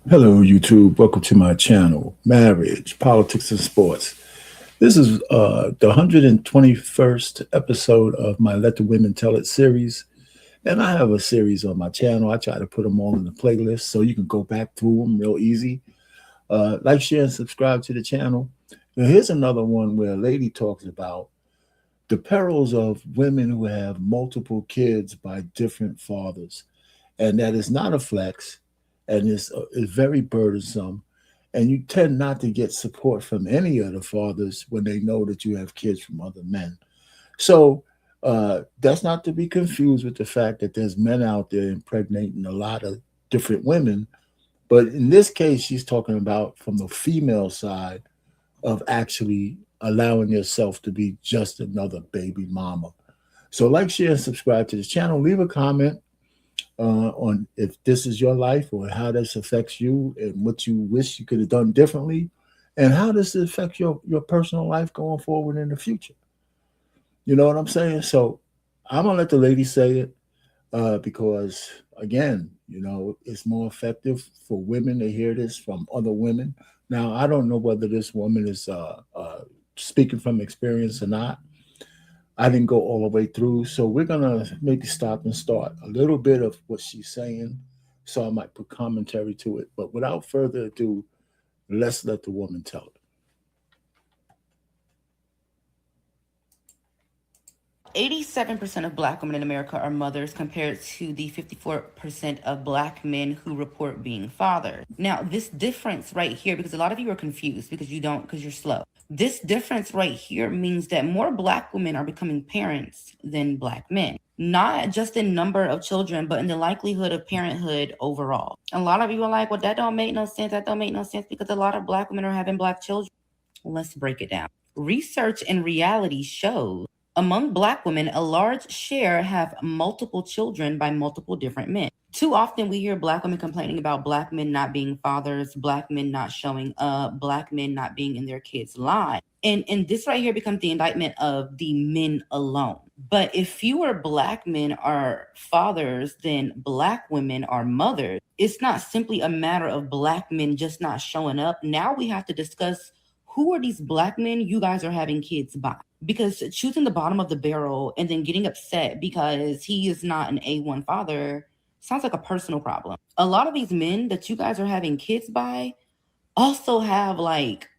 Hello, YouTube. Welcome to my channel, Marriage, Politics, and Sports. This is the 121st episode of my Let the Women Tell It series. And I have a series on my channel. I try to put them all in the playlist so you can go back through them real easy. Like, share, and subscribe to the channel. Now, here's another one where a lady talks about the perils of women who have multiple kids by different fathers. And that is not a flex, and is very burdensome. And you tend not to get support from any of the fathers when they know that you have kids from other men. So that's not to be confused with the fact that there's men out there impregnating a lot of different women. But in this case, she's talking about from the female side of actually allowing yourself to be just another baby mama. So, like, share, and subscribe to this channel. Leave a comment on if this is your life or how this affects you and what you wish you could have done differently and how this affects your personal life going forward in the future. You know what I'm saying? So I'm going to let the lady say it because, again, it's more effective for women to hear this from other women. Now, I don't know whether this woman is speaking from experience or not. I didn't go all the way through. So we're going to maybe stop and start a little bit of what she's saying. So I might put commentary to it. But without further ado, let's let the woman tell it. 87% of black women in America are mothers compared to the 54% of black men who report being fathers. Now, this difference right here, because a lot of you are confused because you're slow. This difference right here means that more black women are becoming parents than black men. Not just in number of children, but in the likelihood of parenthood overall. A lot of you are like, well, that don't make no sense. That don't make no sense because a lot of black women are having black children. Let's break it down. Research and reality shows among black women, a large share have multiple children by multiple different men. Too often we hear black women complaining about black men not being fathers, black men not showing up, black men not being in their kids' lives. And this right here becomes the indictment of the men alone. But if fewer black men are fathers than black women are mothers, it's not simply a matter of black men just not showing up. Now we have to discuss who are these black men you guys are having kids by? Because choosing the bottom of the barrel and then getting upset because he is not an A1 father sounds like a personal problem. A lot of these men that you guys are having kids by also have like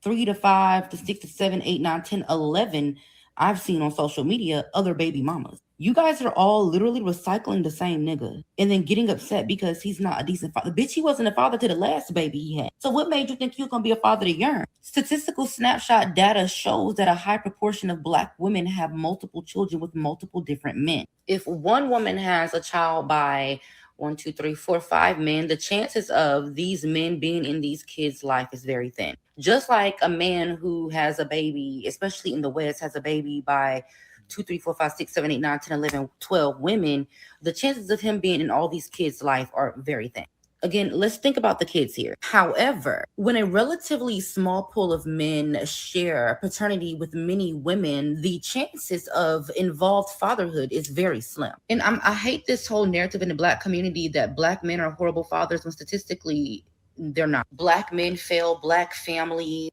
3 to 5 to 6 to 7, 8, 9, 10, 11. I've seen on social media other baby mamas. You guys are all literally recycling the same nigga and then getting upset because he's not a decent father. Bitch, he wasn't a father to the last baby he had. So what made you think you was gonna be a father to yours? Statistical snapshot data shows that a high proportion of black women have multiple children with multiple different men. If one woman has a child by 1, 2, 3, 4, 5 men, the chances of these men being in these kids' life is very thin. Just like a man who has a baby, especially in the West, has a baby by 2, 3, 4, 5, 6, 7, 8, 9, 10, 11, 12 women, the chances of him being in all these kids' life are very thin. Again, let's think about the kids here. However, when a relatively small pool of men share paternity with many women, the chances of involved fatherhood is very slim. And I hate this whole narrative in the black community that black men are horrible fathers when statistically they're not. Black men fail black families.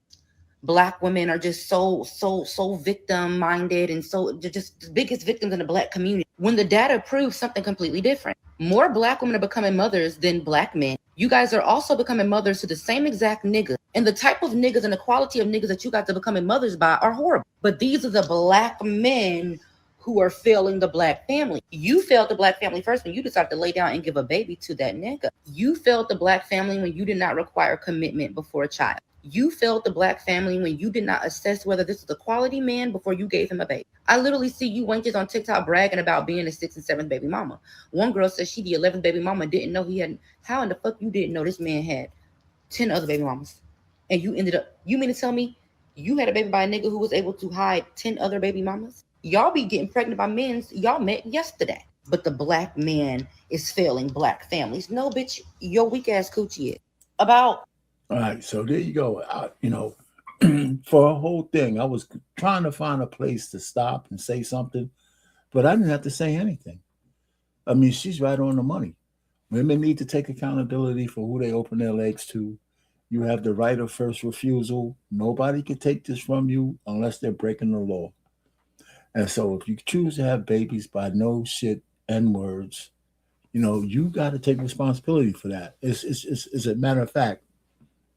Black women are just so victim minded and so they're just the biggest victims in the black community when the data proves something completely different. More black women are becoming mothers than black men. You guys are also becoming mothers to the same exact niggas, and the type of niggas and the quality of niggas that you guys are becoming mothers by are horrible. But these are the black men who are failing the black family. You failed the black family first when you decided to lay down and give a baby to that nigga. You failed the black family when you did not require commitment before a child. You failed the black family when you did not assess whether this was a quality man before you gave him a baby. I literally see you wenches on TikTok bragging about being a 6th and 7th baby mama. One girl said she the 11th baby mama and didn't know he had. How in the fuck you didn't know this man had 10 other baby mamas? And you ended up, you mean to tell me you had a baby by a nigga who was able to hide 10 other baby mamas? Y'all be getting pregnant by men y'all met yesterday. But the black man is failing black families. No, bitch, your weak ass coochie is. About All right. So there you go. For a whole thing, I was trying to find a place to stop and say something, but I didn't have to say anything. I mean, she's right on the money. Women need to take accountability for who they open their legs to. You have the right of first refusal. Nobody can take this from you unless they're breaking the law. And so if you choose to have babies by no shit N words, you got to take responsibility for that. It's a matter of fact,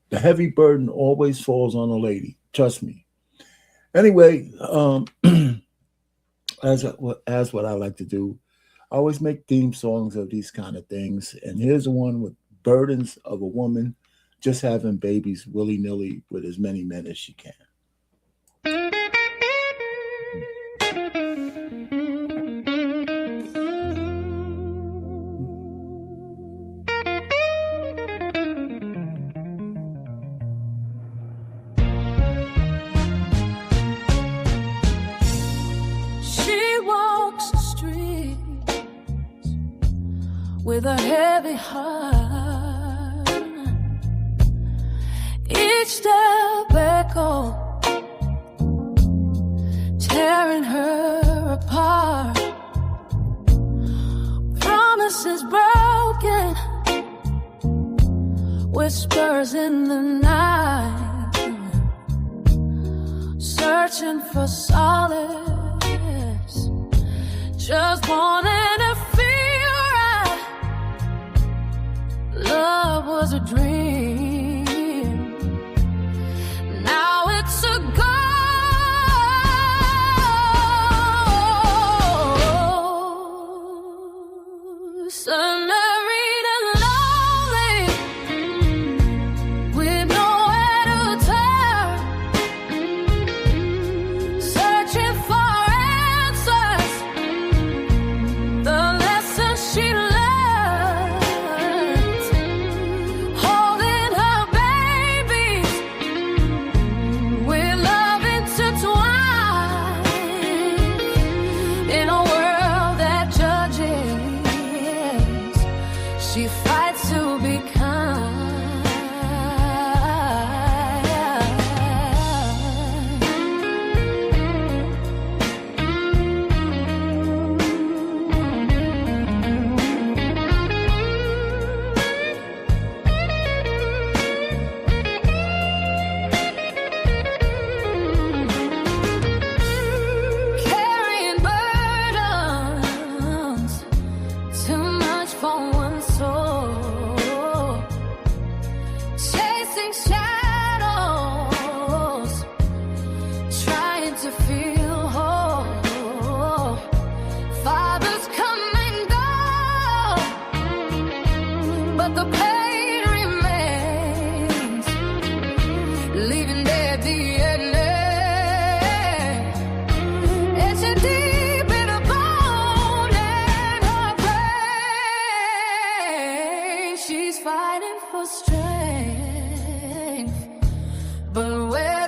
the heavy burden always falls on a lady. Trust me. Anyway, as what I like to do, I always make theme songs of these kind of things. And here's the one with burdens of a woman just having babies willy nilly with as many men as she can. She walks the streets with a heavy heart. Each step echo tearing her apart. Promises broken, whispers in the night, searching for solace, just wanting to feel right. Love was a dream, now it's a ghost. Unmarried and lonely, with nowhere to turn, searching for answers, the lessons she learned, holding her babies with love intertwined, in a world that judges, she fights to be kind. Carrying burdens, too much for one soul, chasing shadows, trying to feel whole. Fathers come and go, but the pain remains, leaving their DNA. It's a deep in a bone and her brain. She's fighting for strength, but where